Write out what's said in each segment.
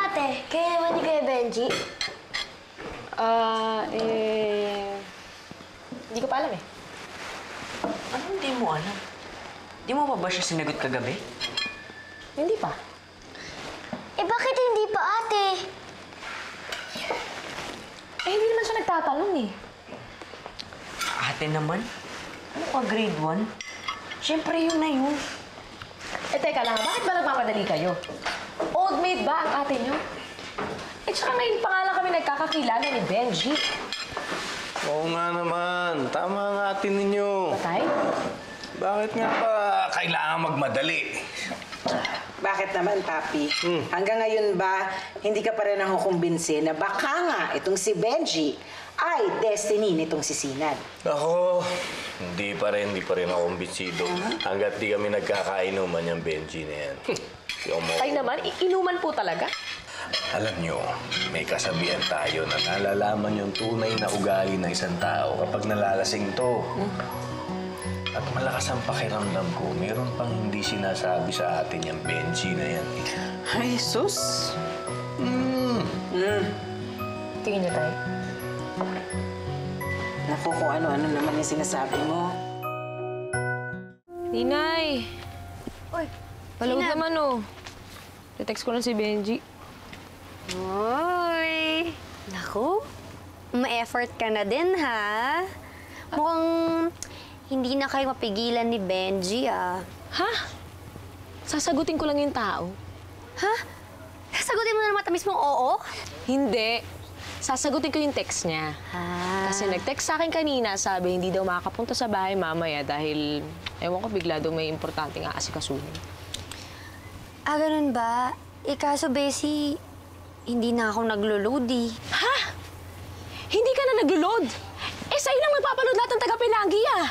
ate? Kaya naman ni Kuya Benji? Hindi ko pa alam eh. Ano hindi mo alam? Di mo pa ba siya sinagot kagabi? Hindi pa. Eh, bakit hindi pa, ate? Hindi naman siya nagtatanong eh. Ate naman? Ano ka, grade 1? Siyempre yun na yun. Teka lang, bakit ba nagmamadali kayo? Old maid ba ang ate nyo? Tsaka ngayon pa nga lang kami nagkakakilala ni Benji. Oo nga naman. Tama ang atin ninyo. Patay? Bakit nga ba kailangan magmadali? Bakit naman, Papi? Hanggang ngayon ba, hindi ka pa rin nakukumbinsi na baka nga itong si Benji ay destiny nitong si Sinad? Ako, hindi pa rin ako kumbinsido. Hanggat di kami nagkakainuman yung Benji na yan. Patay naman? Inuman po talaga? Alam nyo, may kasabihan tayo na nalalaman yung tunay na ugali ng isang tao kapag nalalasing to. At malakas ang pakiramdam ko, meron pang hindi sinasabi sa atin yung Benji na yan. Ay, sus! Tingin niyo tayo. Naku, kung ano-ano naman yung sinasabi mo. Ninay! Uy, Palawag Sinad. naman oh. Text ko lang si Benji. Uy! Naku, ma-effort ka na din, ha? Mukhang hindi na kayo mapigilan ni Benji, ah. Ha? Sasagutin ko lang yung tao. Ha? Sagutin mo na naman matamis mong oo? Hindi. Sasagutin ko yung text niya. Ah. Kasi nag-text sa akin kanina, sabi hindi daw makakapunta sa bahay mamaya dahil, ewan ko, bigla daw may importanteng aasikasuhin. Ah, ganun ba? Kaso, Bessie, hindi na ako naglo-load, eh. Ha? Hindi ka na nag-load? Sa'yo lang nagpapaload lahat ng taga-Pelangi, ah.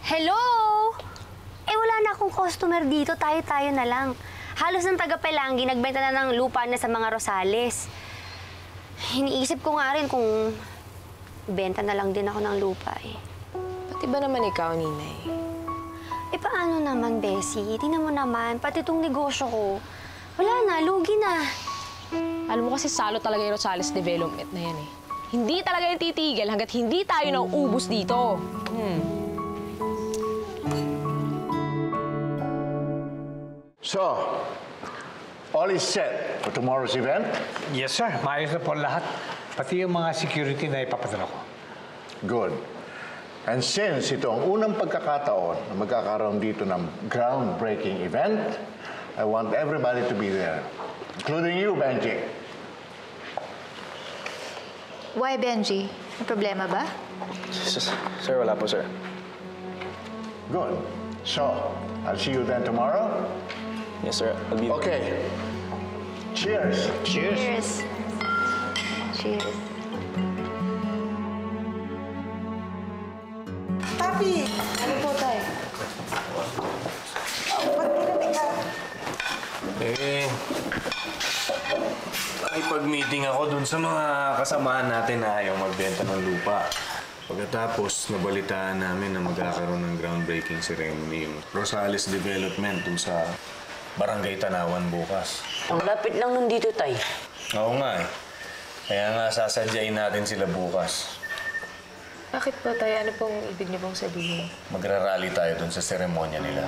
Hello? Wala na akong customer dito. Tayo-tayo na lang. Halos ng taga-Pelangi, nagbenta na ng lupa na sa mga Rosales. Iniisip ko nga rin kung benta na lang din ako ng lupa, eh. Pati ba naman ikaw, Ninay? Paano naman, Bessie? Tingnan mo naman, pati itong negosyo ko. Wala na, lugi na. Alam mo kasi salo talaga yung Rosales development na yan, eh. Hindi talaga yung titigil hanggat hindi tayo nauubos dito. So, all is set for tomorrow's event? Yes, sir. Maayos na po lahat. Pati yung mga security na ipapadala ko. Good. And since ito ang unang pagkakataon na magkakaroon dito ng groundbreaking event, I want everybody to be there, including you, Benji. Why, Benji? May problema ba? Sir, wala po, sir. Good. So, I'll see you then tomorrow. Yes, sir. I'll be Okay. Cheers. Cheers. Cheers. Papi! Ano po, Tay? Ba't ginamit ka? Nakipag-meeting ako dun sa mga kasamahan natin na ayaw magbenta ng lupa. Pagkatapos, nabalitaan namin na magkakaroon ng groundbreaking ceremony yung Rosales Development dun sa Barangay Tanawan bukas. Ang lapit lang nandito, Tay. Oo nga eh. Kaya nga sasadyain natin sila bukas. Bakit po, Tay? Ano pong ibig niyo pong sabihin? Magra-rally tayo dun sa seremonya nila.